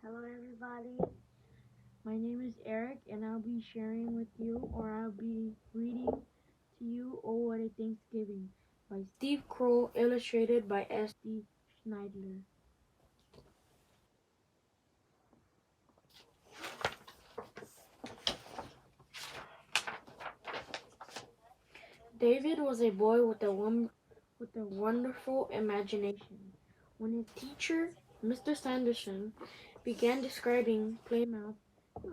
Hello everybody, my name is Eric and I'll be sharing with you or I'll be reading to you Oh What a Thanksgiving by Steve Kroll, illustrated by S.D. Schneidler. David was a boy with a wonderful imagination. When his teacher, Mr. Sanderson, began describing Plymouth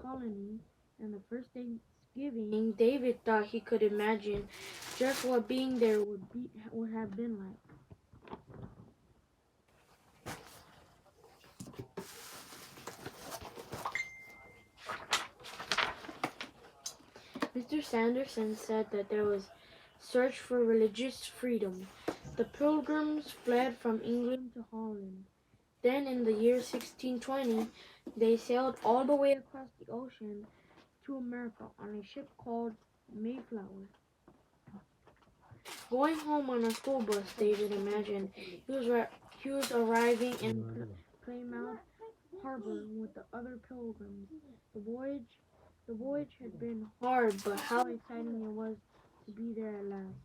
Colony and the first Thanksgiving, David thought he could imagine just what being there would have been like. Mr. Sanderson said that there was search for religious freedom. The Pilgrims fled from England to Holland. Then in the year 1620, they sailed all the way across the ocean to America on a ship called Mayflower. Going home on a school bus, David imagined he was arriving in Plymouth Harbor with the other pilgrims. The voyage, the voyage had been hard, but how exciting it was to be there at last.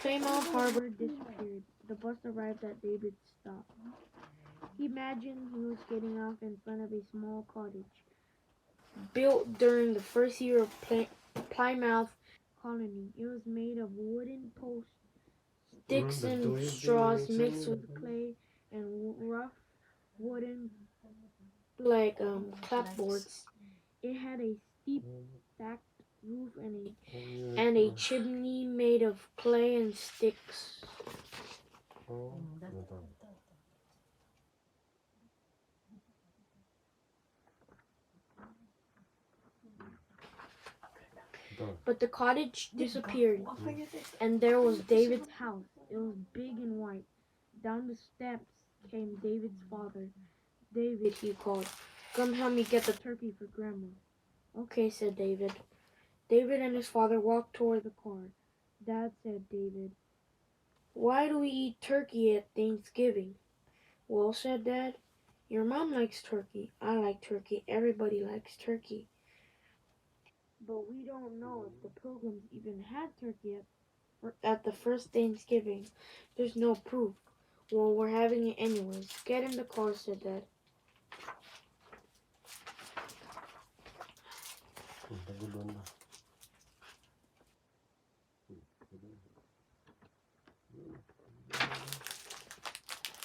Plymouth Harbor disappeared. The bus arrived at David's stop. He imagined he was getting off in front of a small cottage built during the first year of Plymouth colony. It was made of wooden posts, sticks, and straws mixed with clay and rough wooden clapboards. It had a steep thatched roof and a chimney made of clay and sticks. But the cottage disappeared, and there was David's house. It was big and white. Down the steps came David's father. David, he called, come help me get the turkey for Grandma. Okay, said David. David and his father walked toward the car. Dad, said David, why do we eat turkey at Thanksgiving? Well, said Dad, your mom likes turkey. I like turkey. Everybody likes turkey. But we don't know if the Pilgrims even had turkey at the first Thanksgiving. There's no proof. Well, we're having it anyways. Get in the car, said Dad.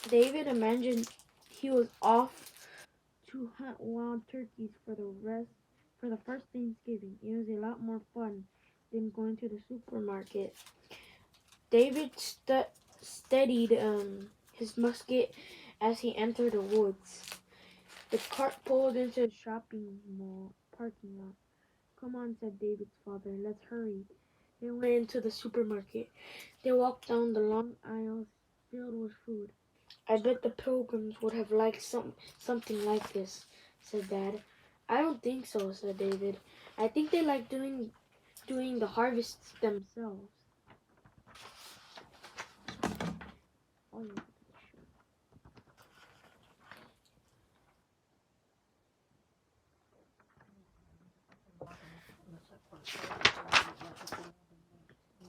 David imagined he was off to hunt wild turkeys for the first Thanksgiving. It was a lot more fun than going to the supermarket. David steadied his musket as he entered the woods. The cart pulled into the shopping mall parking lot. Come on, said David's father. Let's hurry. They went into the supermarket. They walked down the long aisles filled with food. I bet the Pilgrims would have liked something like this, said Dad. I don't think so, said David. I think they like doing the harvests themselves. Oh, yeah.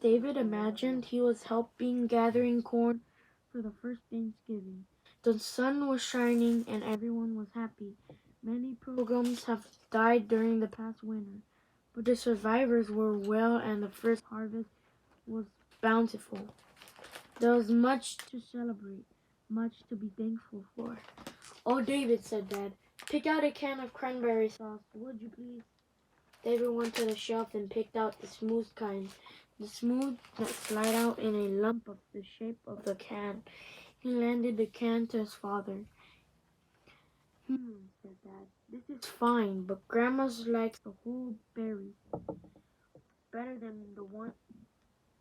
David imagined he was helping gathering corn for the first Thanksgiving. The sun was shining and everyone was happy. Many pilgrims have died during the past winter, but the survivors were well and the first harvest was bountiful. There was much to celebrate, much to be thankful for. Oh, David, said Dad, pick out a can of cranberry sauce, would you please? David went to the shelf and picked out the smooth kind, the smooth that slide out in a lump of the shape of the can. He handed the can to his father. Said Dad, this is fine, but Grandma's likes the whole berry. Better than the one.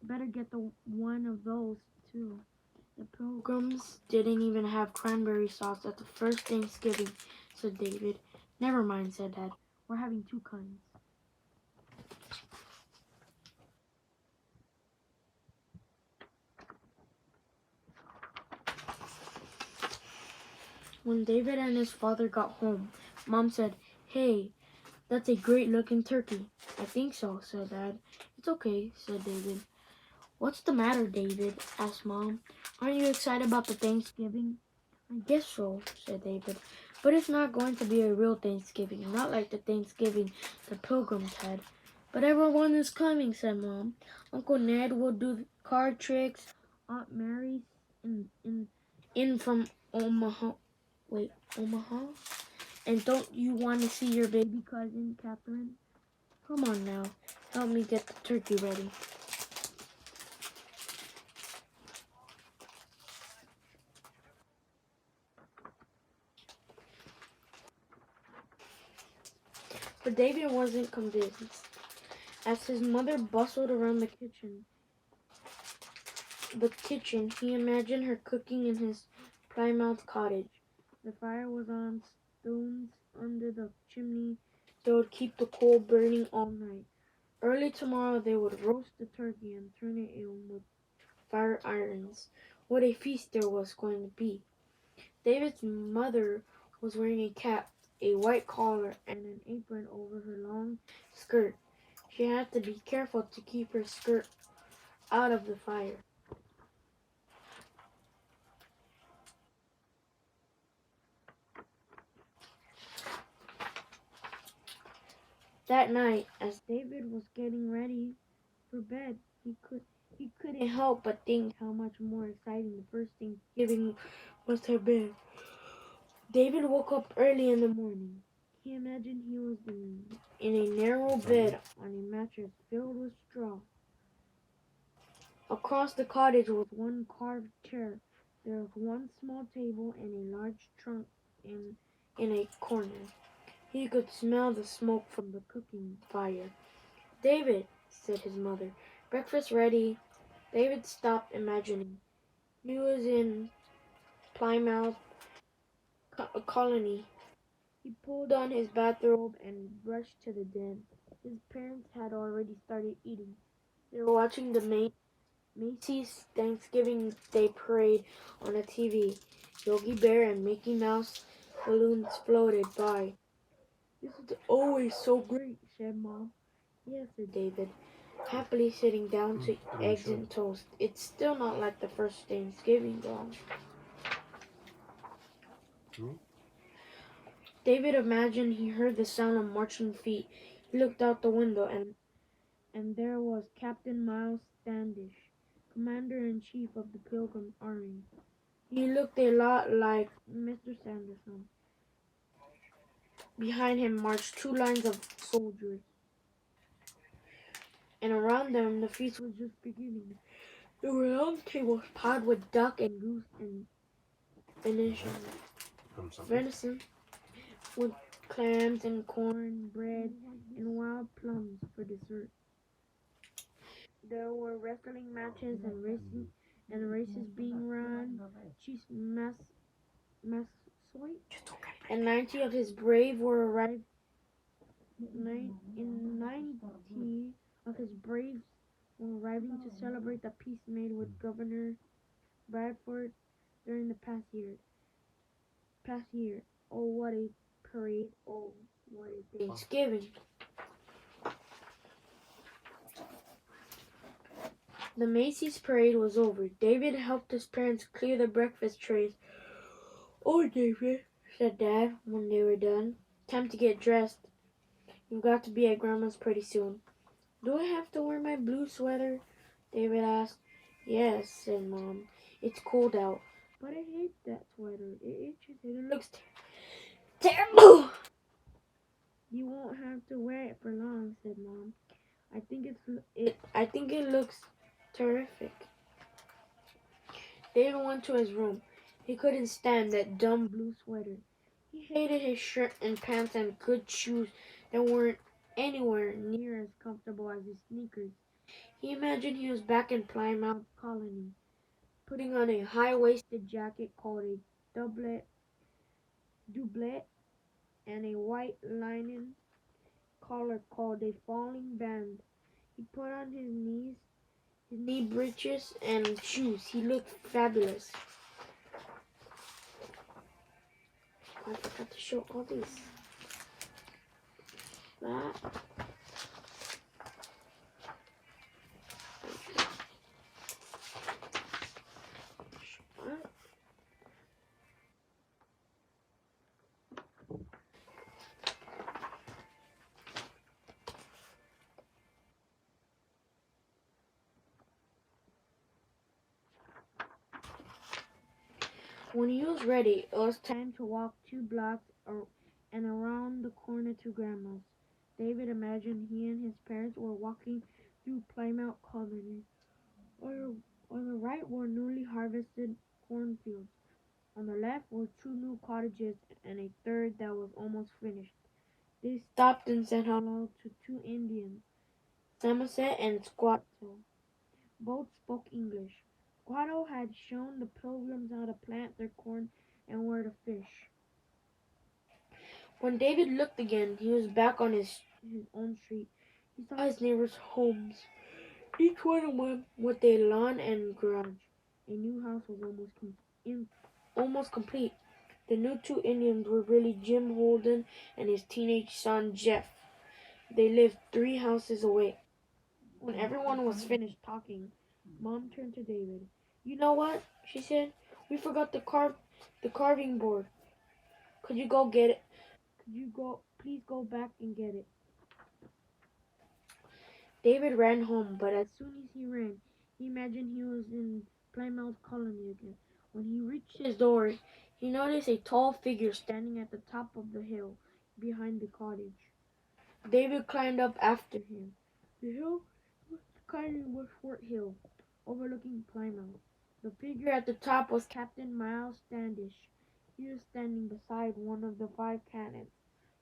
Better get the one of those too. The Pilgrims didn't even have cranberry sauce at the first Thanksgiving, said David. Never mind, said Dad. We're having two kinds. When David and his father got home, Mom said, "Hey, that's a great looking turkey." "I think so," said Dad. "It's okay," said David. "What's the matter, David?" asked Mom. "Aren't you excited about the Thanksgiving?" "I guess so," said David. "But it's not going to be a real Thanksgiving, not like the Thanksgiving the Pilgrims had." "But everyone is coming," said Mom. "Uncle Ned will do card tricks. Aunt Mary's in from Omaha. Wait, Omaha? And don't you want to see your baby cousin, Catherine? Come on now, help me get the turkey ready." But David wasn't convinced. As his mother bustled around the kitchen, he imagined her cooking in his Plymouth cottage. The fire was on stones under the chimney that would keep the coal burning all night. Early tomorrow they would roast the turkey and turn it in with fire irons. What a feast there was going to be! David's mother was wearing a cap, a white collar, and an apron over her long skirt. She had to be careful to keep her skirt out of the fire. That night, as David was getting ready for bed, he couldn't help but think how much more exciting the first Thanksgiving must have been. David woke up early in the morning. He imagined he was in a narrow bed on a mattress filled with straw. Across the cottage was one carved chair. There was one small table and a large trunk in a corner. He could smell the smoke from the cooking fire. "David," said his mother, "breakfast ready." David stopped imagining. He was in Plymouth colony. He pulled on his bathrobe and rushed to the den. His parents had already started eating. They were watching the Macy's Thanksgiving Day Parade on the TV. Yogi Bear and Mickey Mouse balloons floated by. "This is always so great," said Mom. "Yes," said David, happily sitting down to eat eggs and toast. "It's still not like the first Thanksgiving, though." David imagined he heard the sound of marching feet. He looked out the window, and there was Captain Miles Standish, Commander-in-Chief of the Pilgrim Army. He looked a lot like Mr. Sanderson. Behind him marched two lines of soldiers, and around them the feast was just beginning. There were long tables piled with duck and goose and venison, with clams and corn bread and wild plums for dessert. There were wrestling matches and races being run. Chief Massasoit and 90 of his brave were arrived. 90 of his braves were arriving to celebrate the peace made with Governor Bradford during the past year. Oh, what a parade! Oh, what a Thanksgiving! The Macy's parade was over. David helped his parents clear the breakfast trays. "Oh, David," said Dad when they were done. "Time to get dressed. You've got to be at Grandma's pretty soon." "Do I have to wear my blue sweater?" David asked. "Yes," said Mom. "It's cold out." "But I hate that sweater. It itches and it looks terrible." "You won't have to wear it for long," said Mom. I think it looks terrific." David went to his room. He couldn't stand that dumb blue sweater. He hated his shirt and pants and good shoes that weren't anywhere near as comfortable as his sneakers. He imagined he was back in Plymouth Colony, putting on a high-waisted jacket called a doublet and a white linen collar called a falling band. He put on his knee breeches and shoes. He looked fabulous. I forgot to show all these. That. When he was ready, it was time to walk 2 blocks and around the corner to Grandma's. David imagined he and his parents were walking through Plymouth Colony. On the right were newly harvested cornfields. On the left were 2 new cottages and a third that was almost finished. They stopped and said hello to 2 Indians, Samoset and Squatto. Both spoke English. Squatto had shown the Pilgrims how to plant their corn and where to fish. When David looked again, he was back on his own street. He saw his neighbors' homes, each one of them with a lawn and garage. A new house was almost complete. The new 2 Indians were really Jim Holden and his teenage son Jeff. They lived 3 houses away. When everyone was finished talking, Mom turned to David. "You know what?" she said. "We forgot the carving board. Could you go get it? Please go back and get it?" David ran home, but as soon as he ran, he imagined he was in Plymouth Colony again. When he reached his door, he noticed a tall figure standing at the top of the hill behind the cottage. David climbed up after him. The hill was Fort Hill, overlooking Plymouth. The figure at the top was Captain Miles Standish. He was standing beside one of the 5 cannons.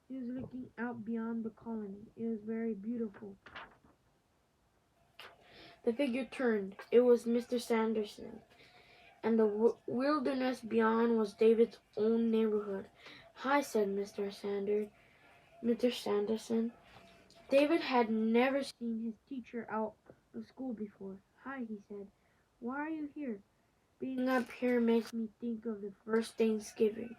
He was looking out beyond the colony. It was very beautiful. The figure turned. It was Mr. Sanderson, and the wilderness beyond was David's own neighborhood. "Hi," said Mr. Sanderson. David had never seen his teacher out of school before. "Hi," he said. "Why are you here?" "Being up here makes me think of the first Thanksgiving.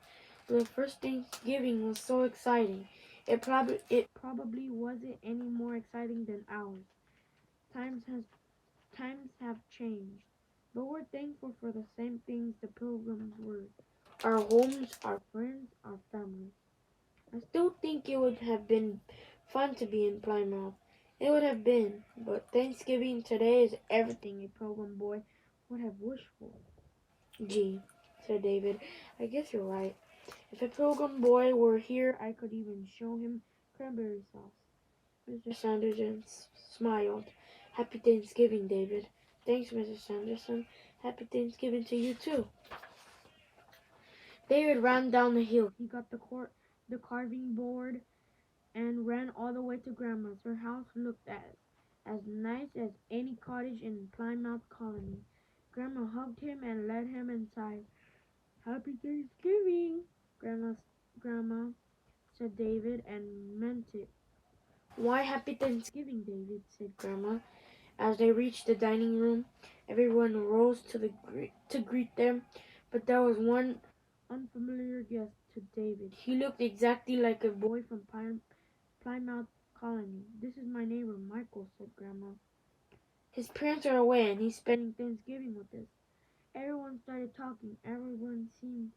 The first Thanksgiving was so exciting. It probably wasn't any more exciting than ours. Times have changed, but we're thankful for the same things the Pilgrims were. Our homes, our friends, our families. I still think it would have been fun to be in Plymouth. It would have been, but Thanksgiving today is everything a Pilgrim boy would have wished for." "Gee," said David, "I guess you're right. If a Pilgrim boy were here, I could even show him cranberry sauce." Mr. Sanderson smiled. "Happy Thanksgiving, David." "Thanks, Mrs. Sanderson. Happy Thanksgiving to you, too." David ran down the hill. He got the carving board and ran all the way to Grandma's. Her house looked as nice as any cottage in Plymouth Colony. Grandma hugged him and led him inside. "Happy Thanksgiving, Grandma," said David, and meant it. "Why Happy Thanksgiving, David?" said Grandma. As they reached the dining room, everyone rose to greet them, but there was one unfamiliar guest to David. He looked exactly like a boy from Plymouth Colony. "This is my neighbor, Michael," said Grandma. "His parents are away, and he's spending Thanksgiving with us." Everyone started talking. Everyone seemed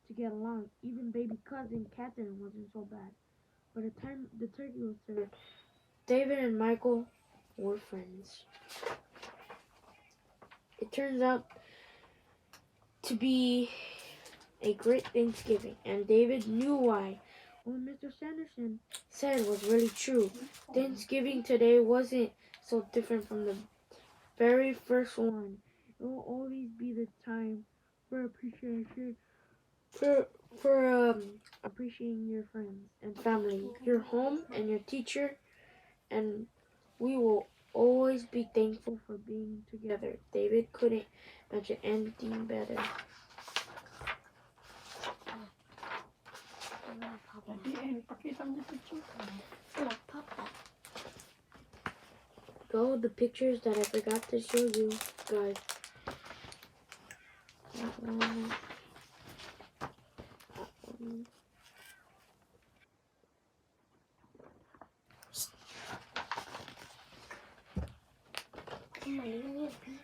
to get along. Even baby cousin Catherine wasn't so bad. By the time the turkey was served, David and Michael were friends. It turns out to be a great Thanksgiving, and David knew why. What Mr. Sanderson said was really true. Thanksgiving today wasn't so different from the very first one. It will always be the time for appreciation, for appreciating your friends and family, your home and your teacher, and we will always be thankful for being together. David couldn't imagine anything better. Go the pictures that I forgot to show you guys. That one. Mama, you need a pee.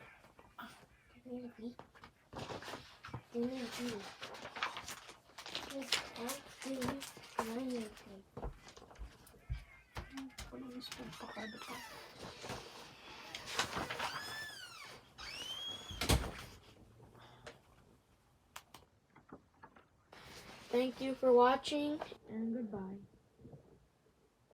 You need a pee. You need a pee. Yes, please. I need a pee. Palinis po pa kada pa. Thank you for watching, and goodbye.